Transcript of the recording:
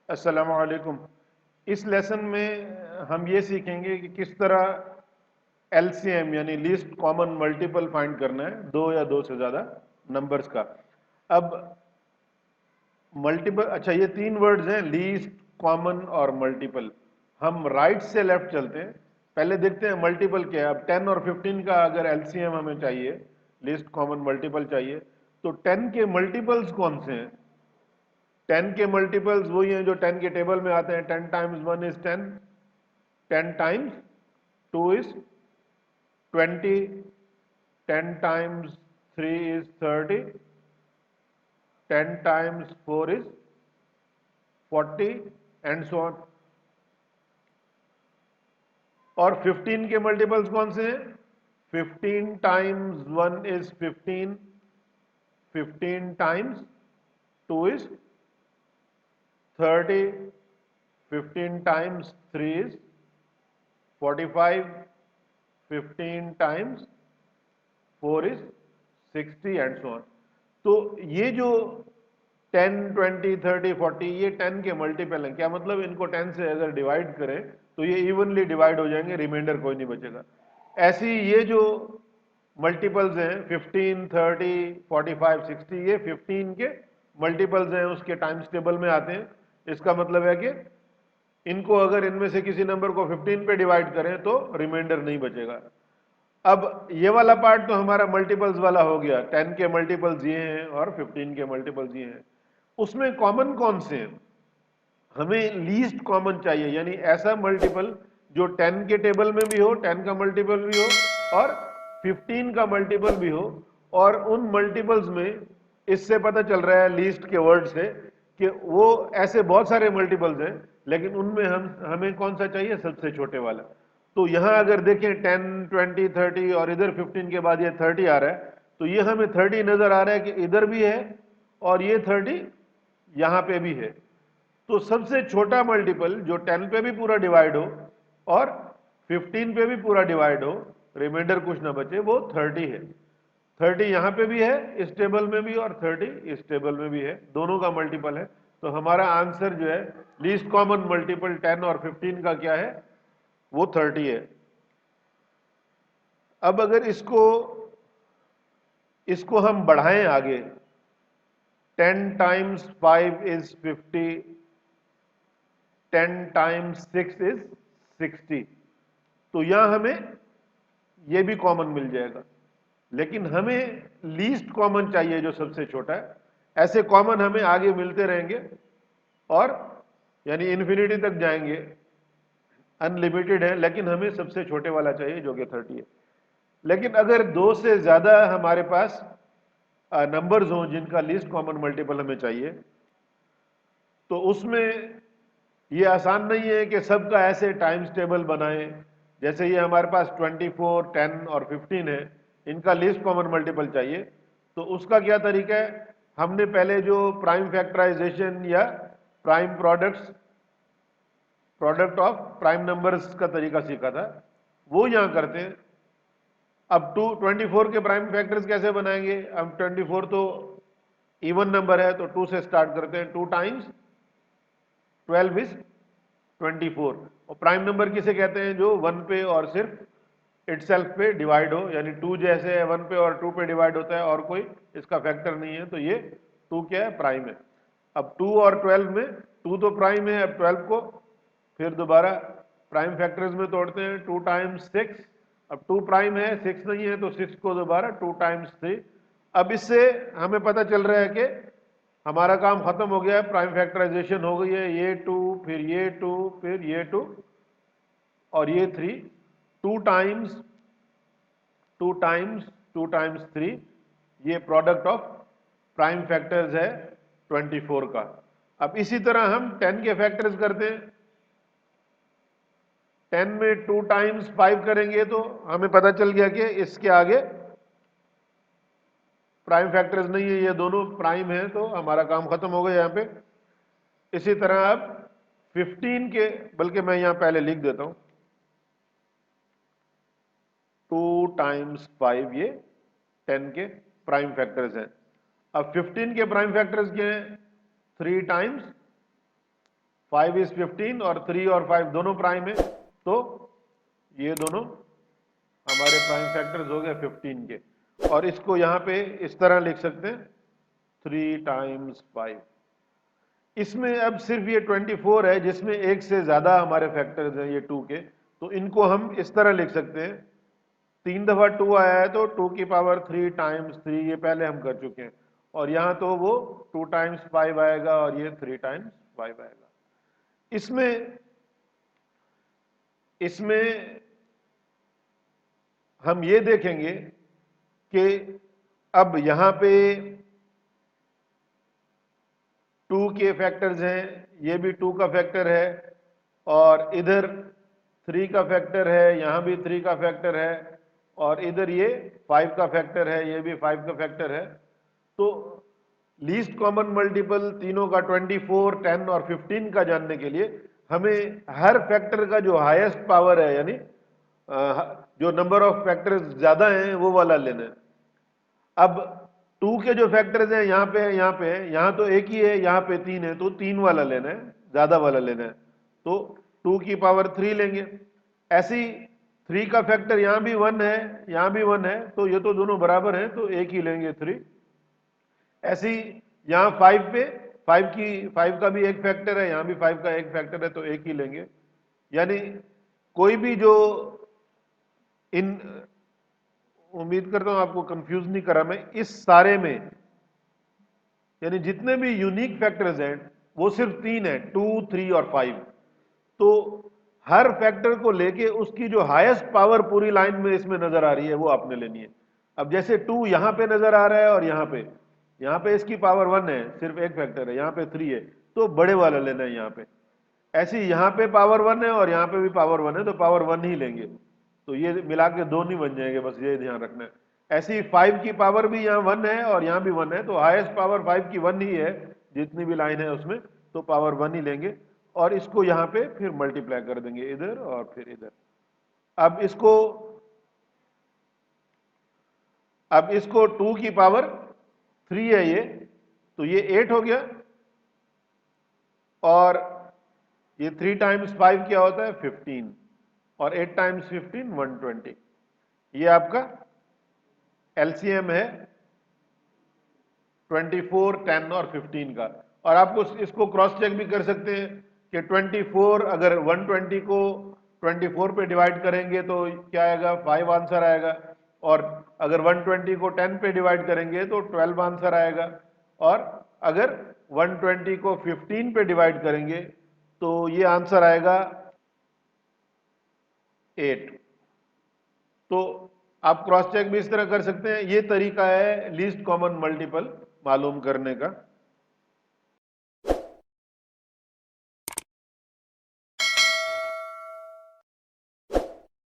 अस्सलाम वालेकुम। इस लेसन में हम ये सीखेंगे कि किस तरह एलसीएम यानी लीस्ट कॉमन मल्टीपल फाइंड करना है दो या दो से ज्यादा नंबर्स का। अब मल्टीपल, अच्छा ये तीन वर्ड्स हैं, लीस्ट, कॉमन और मल्टीपल। हम राइट से लेफ्ट चलते हैं, पहले देखते हैं मल्टीपल क्या है। अब 10 और 15 का अगर एलसीएम हमें चाहिए, लीस्ट कॉमन मल्टीपल चाहिए, तो 10 के मल्टीपल्स कौन से हैं? 10 के मल्टीपल्स वही हैं जो 10 के टेबल में आते हैं। 10 times 1 is 10, 10 times 2 is 20, 10 times 3 is 30, 10 times 4 is 40 and so on. और 15 के मल्टीपल्स कौन से हैं? 15 times 1 is 15, 15 times 2 is 30, 15 times 3 is 45, 15 times 4 is 60 and so on. तो ये जो 10, 20, 30, 40 ये 10 के मल्टीपल हैं। क्या मतलब? इनको 10 से अगर डिवाइड करें तो ये इवनली डिवाइड हो जाएंगे, रिमाइंडर कोई नहीं बचेगा। ऐसी ये जो मल्टीपल्स हैं 15, 30, 45, 60, ये 15 के मल्टीपल्स हैं, उसके टाइम्स टेबल में आते हैं। इसका मतलब है कि इनको अगर इनमें से किसी नंबर को 15 पे डिवाइड करें तो रिमाइंडर नहीं बचेगा। अब ये वाला पार्ट तो हमारा मल्टीपल्स वाला हो गया, 10 के मल्टीपल्स ये हैं और 15 के मल्टीपल्स ये हैं। उसमें कॉमन कौन से हैं? हमें लीस्ट कॉमन चाहिए, यानी ऐसा मल्टीपल जो 10 के टेबल में भी हो, 10 का मल्टीपल भी हो और 15 का मल्टीपल भी हो। और उन मल्टीपल्स में इससे पता चल रहा है लीस्ट के वर्ड से कि वो ऐसे बहुत सारे मल्टीपल्स हैं, लेकिन उनमें हमें कौन सा चाहिए? सबसे छोटे वाला। तो यहां अगर देखें 10, 20, 30 और इधर 15 के बाद ये 30 आ रहा है, तो ये हमें 30 नजर आ रहा है कि इधर भी है और ये 30 यहां पे भी है। तो सबसे छोटा मल्टीपल जो 10 पे भी पूरा डिवाइड हो और 15 पे भी पूरा डिवाइड हो, रिमाइंडर कुछ ना बचे, वो 30 है। 30 यहां पे भी है इस टेबल में भी और 30 इस टेबल में भी है, दोनों का मल्टीपल है। तो हमारा आंसर जो है लीस्ट कॉमन मल्टीपल 10 और 15 का क्या है? वो 30 है। अब अगर इसको इसको हम बढ़ाएं आगे, 10 टाइम्स 5 इज 50, 10 टाइम्स 6 इज 60। तो यहां हमें यह भी कॉमन मिल जाएगा, लेकिन हमें लीस्ट कॉमन चाहिए जो सबसे छोटा है। ऐसे कॉमन हमें आगे मिलते रहेंगे और यानी इन्फिनिटी तक जाएंगे, अनलिमिटेड है, लेकिन हमें सबसे छोटे वाला चाहिए जो कि 30 है। लेकिन अगर दो से ज्यादा हमारे पास नंबर्स हों जिनका लीस्ट कॉमन मल्टीपल हमें चाहिए, तो उसमें ये आसान नहीं है कि सबका ऐसे टाइम्स टेबल बनाएं। जैसे ये हमारे पास 24, 10 और 15 है, इनका लीस्ट कॉमन मल्टीपल चाहिए। तो उसका क्या तरीका है? हमने पहले जो प्राइम फैक्टराइजेशन या prime product of prime numbers का तरीका सीखा था, वो यहां करते हैं। अब 24 के प्राइम फैक्टर्स कैसे बनाएंगे? अब 24 तो इवन नंबर है, तो 2 से स्टार्ट करते हैं। 2 टाइम्स 12 इज 24। और प्राइम नंबर किसे कहते हैं? जो 1 पे और सिर्फ इटसेल्फ पे डिवाइड हो, यानी 2 जैसे 1 पे और 2 पे डिवाइड होता है और कोई इसका फैक्टर नहीं है, तो ये 2 क्या है? प्राइम है। अब 2 और 12 में 2 तो प्राइम है, अब 12 को फिर दोबारा प्राइम फैक्टर्स में तोड़ते हैं। 2 टाइम्स 6, अब 2 प्राइम है, 6 नहीं है, तो 6 को दोबारा 2 टाइम्स 3। अब इससे हमें पता चल रहा है कि हमारा काम खत्म हो गया है, प्राइम फैक्टराइजेशन हो गई है। ये 2, फिर ये 2, फिर ये 2 और ये 3। 2 टाइम्स 2 टाइम्स 2 टाइम्स 3, ये प्रोडक्ट ऑफ प्राइम फैक्टर्स है 24 का। अब इसी तरह हम 10 के फैक्टर्स करते हैं। 10 में 2 टाइम्स 5 करेंगे तो हमें पता चल गया कि इसके आगे प्राइम फैक्टर्स नहीं है, ये दोनों प्राइम है, तो हमारा काम खत्म हो गया यहां पे। इसी तरह अब 15 के, बल्कि मैं यहां पहले लिख देता हूं, 2 टाइम्स 5 ये 10 के प्राइम फैक्टर्स हैं। अब 15 के प्राइम फैक्टर्स क्या हैं? 3 टाइम्स 5 इज 15 और 3 और 5 दोनों प्राइम है, तो ये दोनों हमारे प्राइम फैक्टर्स हो गए 15 के। और इसको यहां पे इस तरह लिख सकते हैं 3 टाइम्स 5। इसमें अब सिर्फ ये 24 है जिसमें एक से ज्यादा हमारे फैक्टर्स हैं ये 2 के, तो इनको हम इस तरह लिख सकते हैं, 3 दफा 2 आया है तो 2 की पावर 3 टाइम्स 3, ये पहले हम कर चुके हैं। और यहां तो वो 2 टाइम्स 5 आएगा और ये 3 टाइम्स 5 आएगा। इसमें इसमें हम ये देखेंगे कि अब यहां पे 2 के फैक्टर्स हैं, ये भी 2 का फैक्टर है, और इधर 3 का फैक्टर है, यहां भी 3 का फैक्टर है, और इधर ये 5 का फैक्टर है, ये भी 5 का फैक्टर है। तो लीस्ट कॉमन मल्टीपल तीनों का 24, 10 और 15 का जानने के लिए हमें हर फैक्टर का जो हाईएस्ट पावर है, यानी जो नंबर ऑफ फैक्टर्स ज्यादा हैं वो वाला लेना है। अब 2 के जो फैक्टर्स हैं यहां पे यहां पे यहां तो एक ही है, यहां पे 3 है, तो 3 वाला लेना है, ज्यादा वाला लेना है, तो 2 की पावर 3 लेंगे। ऐसी 3 का फैक्टर यहां भी 1 है, यहां भी 1 है, तो ये तो दोनों बराबर हैं, तो एक ही लेंगे 3। ऐसी यहां 5 पे 5 का भी एक फैक्टर है, यहां भी 5 का एक फैक्टर है, तो एक ही लेंगे। यानी कोई भी जो इन, उम्मीद करता हूं आपको कंफ्यूज नहीं करा मैं, इस सारे में यानी जितने भी यूनिक फैक्टर्स हैं वो सिर्फ 3 है, 2, 3 और 5। तो हर फैक्टर को लेके उसकी जो हाईएस्ट पावर पूरी लाइन में इसमें नजर आ रही है वो आपने लेनी है। अब जैसे 2 यहां पे नजर आ रहा है और यहां पे इसकी पावर 1 है, सिर्फ एक फैक्टर है, यहां पे 3 है, तो बड़े वाला लेना है यहां पे। ऐसे ही यहां पे पावर 1 है और यहां पे भी पावर 1 है, तो पावर 1 ही लेंगे, तो ये मिला के 2 नहीं बन जाएंगे, बस ये ध्यान रखना है। ऐसे ही 5 की पावर भी यहाँ 1 है और यहाँ भी 1 है, तो हाईएस्ट पावर 5 की 1 ही है, जितनी भी लाइन है उसमें, तो पावर 1 ही लेंगे। और इसको यहाँ पे फिर मल्टीप्लाई कर देंगे इधर और फिर इधर। अब इसको अब इसको 2 की पावर 3 है ये, तो ये 8 हो गया, और ये 3 टाइम्स 5 क्या होता है 15, और 8 टाइम्स 15 120। ये आपका एलसीएम है 24, 10 और 15 का। और आपको इसको क्रॉस चेक भी कर सकते हैं कि 24 अगर 120 को 24 पे डिवाइड करेंगे तो क्या आएगा, 5 आंसर आएगा। और अगर 120 को 10 पे डिवाइड करेंगे तो 12 आंसर आएगा। और अगर 120 को 15 पे डिवाइड करेंगे तो ये आंसर आएगा 8। तो आप क्रॉस चेक भी इस तरह कर सकते हैं। ये तरीका है लीस्ट कॉमन मल्टीपल मालूम करने का।